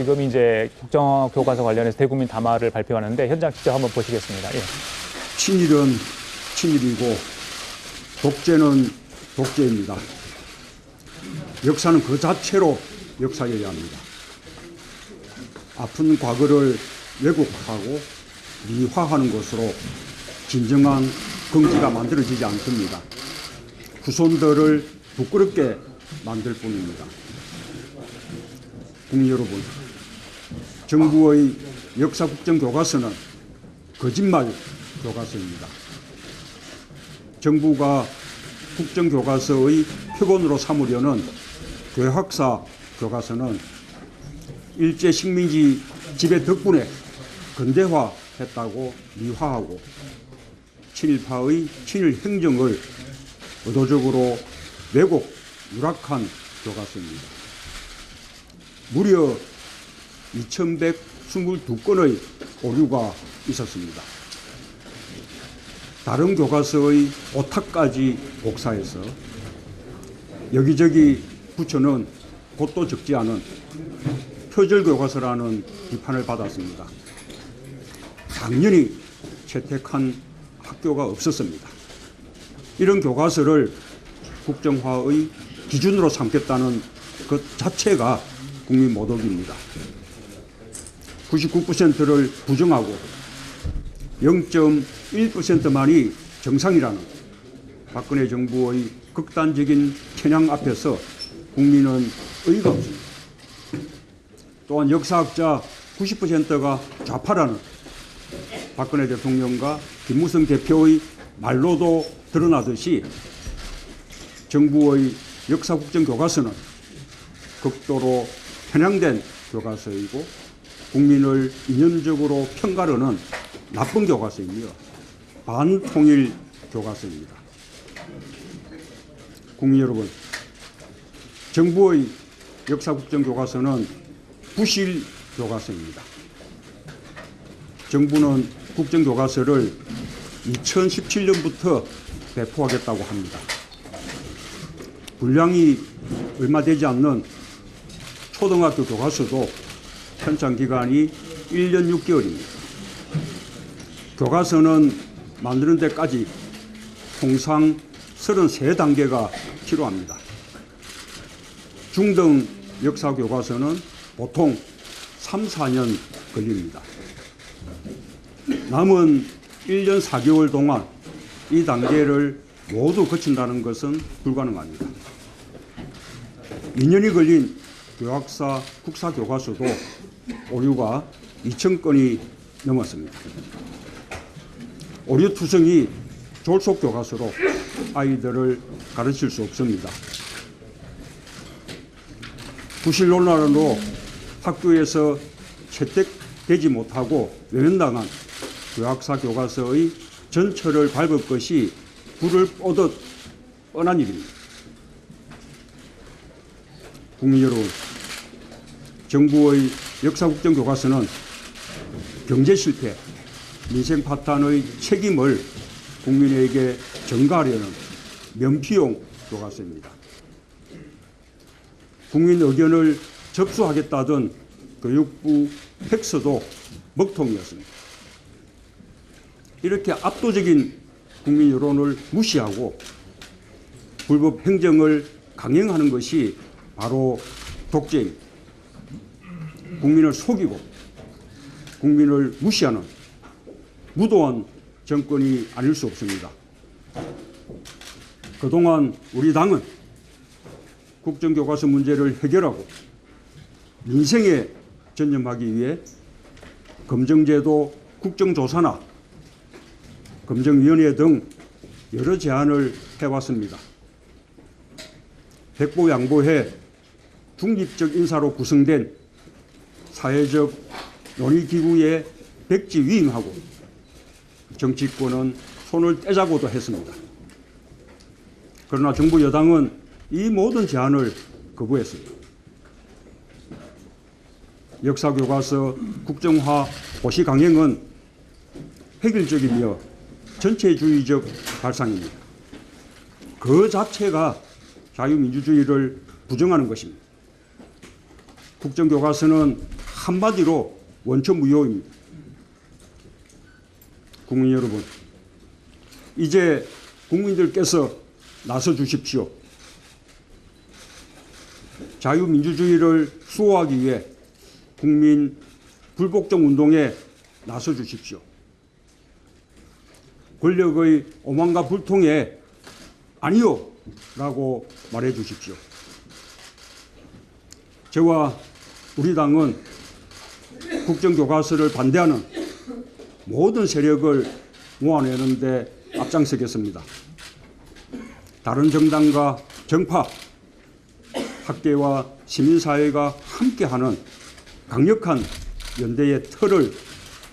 지금 이제 국정교과서 관련해서 대국민 담화를 발표하는데 현장 직접 한번 보시겠습니다. 예. 친일은 친일이고 독재는 독재입니다. 역사는 그 자체로 역사여야 합니다. 아픈 과거를 왜곡하고 미화하는 것으로 진정한 긍지가 만들어지지 않습니다. 후손들을 부끄럽게 만들 뿐입니다. 국민 여러분, 정부의 역사 국정교과서는 거짓말 교과서입니다. 정부가 국정교과서의 표본으로 삼으려는 교학사 교과서는 일제 식민지 지배 덕분에 근대화했다고 미화하고 친일파의 친일 행정을 의도적으로 왜곡, 누락한 교과서입니다. 무려 2122건의 오류가 있었습니다. 다른 교과서의 오타까지 복사해서 여기저기 붙여넣은 곳도 적지 않은 표절 교과서라는 비판을 받았습니다. 당연히 채택한 학교가 없었습니다. 이런 교과서를 국정화의 기준으로 삼겠다는 것 자체가 국민 모독입니다. 99%를 부정하고 0.1%만이 정상이라는 박근혜 정부의 극단적인 편향 앞에서 국민은 의의가 없습니다. 또한 역사학자 90%가 좌파라는 박근혜 대통령과 김무성 대표의 말로도 드러나듯이 정부의 역사 국정 교과서는 극도로 편향된 교과서이고 국민을 이념적으로 편가르는 나쁜 교과서이며 반통일 교과서입니다. 국민 여러분, 정부의 역사 국정 교과서는 부실 교과서입니다. 정부는 국정 교과서를 2017년부터 배포하겠다고 합니다. 분량이 얼마 되지 않는 초등학교 교과서도 편찬 기간이 1년 6개월입니다. 교과서는 만드는 데까지 통상 33단계가 필요합니다. 중등 역사 교과서는 보통 3, 4년 걸립니다. 남은 1년 4개월 동안 이 단계를 모두 거친다는 것은 불가능합니다. 2년이 걸린 교학사 국사 교과서도 오류가 2,000건이 넘었습니다. 오류 투성이 졸속 교과서로 아이들을 가르칠 수 없습니다. 부실 논란으로 학교에서 채택되지 못하고 외면당한 교학사 교과서의 전철을 밟을 것이 불을 뻗듯 뻔한 일입니다. 국민 여러분, 정부의 역사 국정 교과서는 경제 실패, 민생 파탄의 책임을 국민에게 전가하려는 면피용 교과서입니다. 국민 의견을 접수하겠다던 교육부 팩스도 먹통이었습니다. 이렇게 압도적인 국민 여론을 무시하고 불법 행정을 강행하는 것이 바로 독재입니다. 국민을 속이고 국민을 무시하는 무도한 정권이 아닐 수 없습니다. 그동안 우리 당은 국정교과서 문제를 해결하고 민생에 전념하기 위해 검정제도 국정조사나 검정위원회 등 여러 제안을 해왔습니다. 백보양보해 중립적 인사로 구성된 사회적 논의기구에 백지위임하고 정치권은 손을 떼자고도 했습니다. 그러나 정부 여당은 이 모든 제안을 거부했습니다. 역사교과서 국정화 고시 강행은 획일적이며 전체주의적 발상입니다. 그 자체가 자유민주주의를 부정하는 것입니다. 국정교과서는 한마디로 원천무효입니다. 국민 여러분, 이제 국민들께서 나서 주십시오. 자유민주주의를 수호하기 위해 국민 불복종 운동에 나서 주십시오. 권력의 오만과 불통에 아니요 라고 말해 주십시오. 저와 우리 당은 국정교과서를 반대하는 모든 세력을 모아내는 데 앞장서겠습니다. 다른 정당과 정파, 학계와 시민사회가 함께하는 강력한 연대의 틀을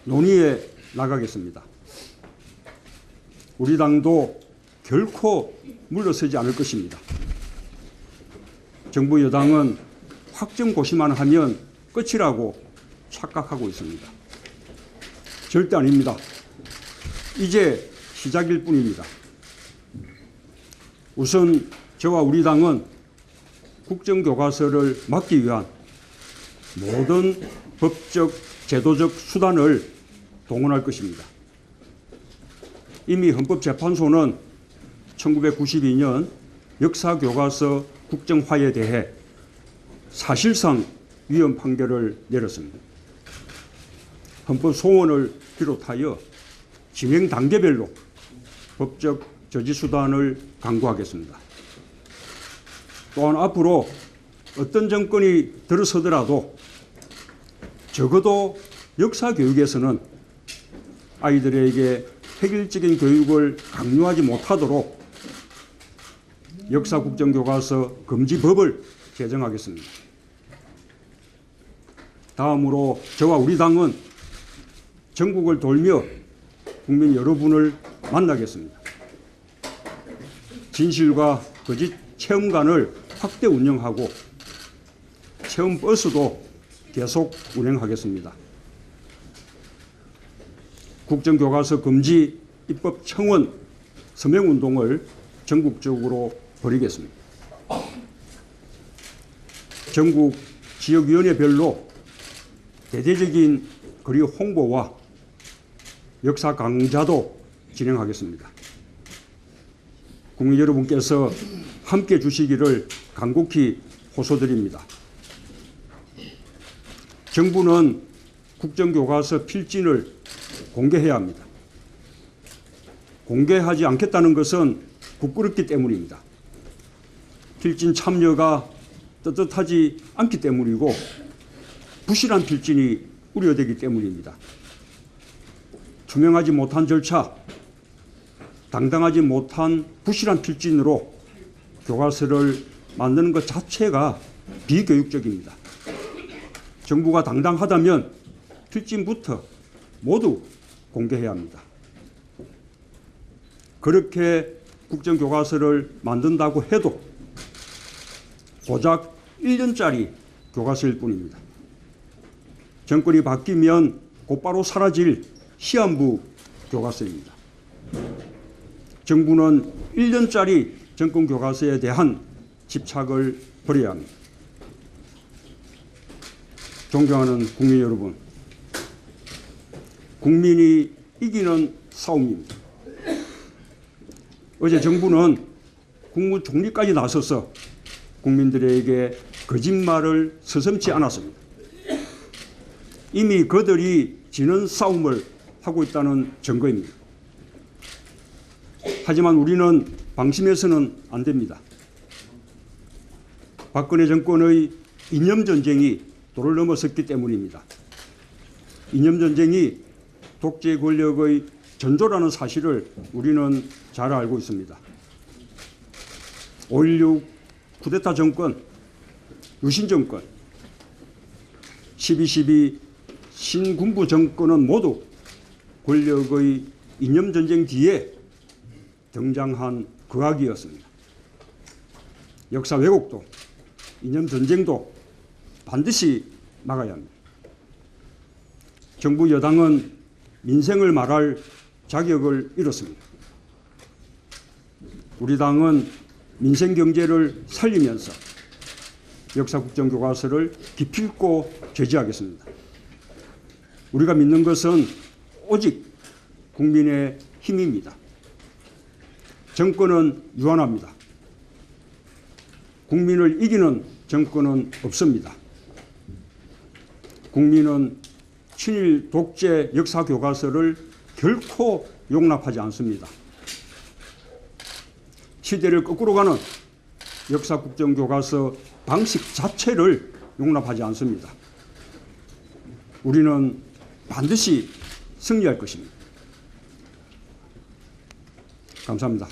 논의해 나가겠습니다. 우리 당도 결코 물러서지 않을 것입니다. 정부 여당은 확정고시만 하면 끝이라고 착각하고 있습니다. 절대 아닙니다. 이제 시작일 뿐입니다. 우선 저와 우리 당은 국정교과서를 막기 위한 모든 법적, 제도적 수단을 동원할 것입니다. 이미 헌법재판소는 1992년 역사교과서 국정화에 대해 사실상 위헌 판결을 내렸습니다. 헌법 소원을 비롯하여 진행 단계별로 법적 저지 수단을 강구하겠습니다. 또한 앞으로 어떤 정권이 들어서더라도 적어도 역사 교육에서는 아이들에게 획일적인 교육을 강요하지 못하도록 역사 국정교과서 금지법을 제정하겠습니다. 다음으로 저와 우리 당은 전국을 돌며 국민 여러분을 만나겠습니다. 진실과 거짓 체험관을 확대 운영하고 체험버스도 계속 운행하겠습니다. 국정교과서 금지 입법 청원 서명운동을 전국적으로 벌이겠습니다. 전국 지역위원회별로 대대적인 거리 홍보와 역사 강좌도 진행하겠습니다. 국민 여러분께서 함께 주시기를 간곡히 호소드립니다. 정부는 국정교과서 필진을 공개해야 합니다. 공개하지 않겠다는 것은 부끄럽기 때문입니다. 필진 참여가 떳떳하지 않기 때문이고 부실한 필진이 우려되기 때문입니다. 투명하지 못한 절차, 당당하지 못한 부실한 필진으로 교과서를 만드는 것 자체가 비교육적입니다. 정부가 당당하다면 필진부터 모두 공개해야 합니다. 그렇게 국정교과서를 만든다고 해도 고작 1년짜리 교과서일 뿐입니다. 정권이 바뀌면 곧바로 사라질 시한부 교과서입니다. 정부는 1년짜리 정권 교과서에 대한 집착을 버려야 합니다. 존경하는 국민 여러분, 국민이 이기는 싸움입니다. 어제 정부는 국무총리까지 나서서 국민들에게 거짓말을 서슴지 않았습니다. 이미 그들이 지는 싸움을 하고 있다는 증거입니다. 하지만 우리는 방심해서는 안 됩니다. 박근혜 정권의 이념전쟁이 도를 넘어섰기 때문입니다. 이념전쟁이 독재 권력의 전조라는 사실을 우리는 잘 알고 있습니다. 5.16 쿠데타 정권, 유신 정권, 12.12 신군부 정권은 모두 권력의 이념전쟁 뒤에 등장한 거악이었습니다. 역사 왜곡도 이념전쟁도 반드시 막아야 합니다. 정부 여당은 민생을 말할 자격을 잃었습니다. 우리 당은 민생 경제를 살리면서 역사 국정교과서를 기필코 제지하겠습니다. 우리가 믿는 것은 오직 국민의 힘입니다. 정권은 유한합니다. 국민을 이기는 정권은 없습니다. 국민은 친일 독재 역사 교과서를 결코 용납하지 않습니다. 시대를 거꾸로 가는 역사 국정교과서 방식 자체를 용납하지 않습니다. 우리는 반드시 승리할 것입니다. 감사합니다.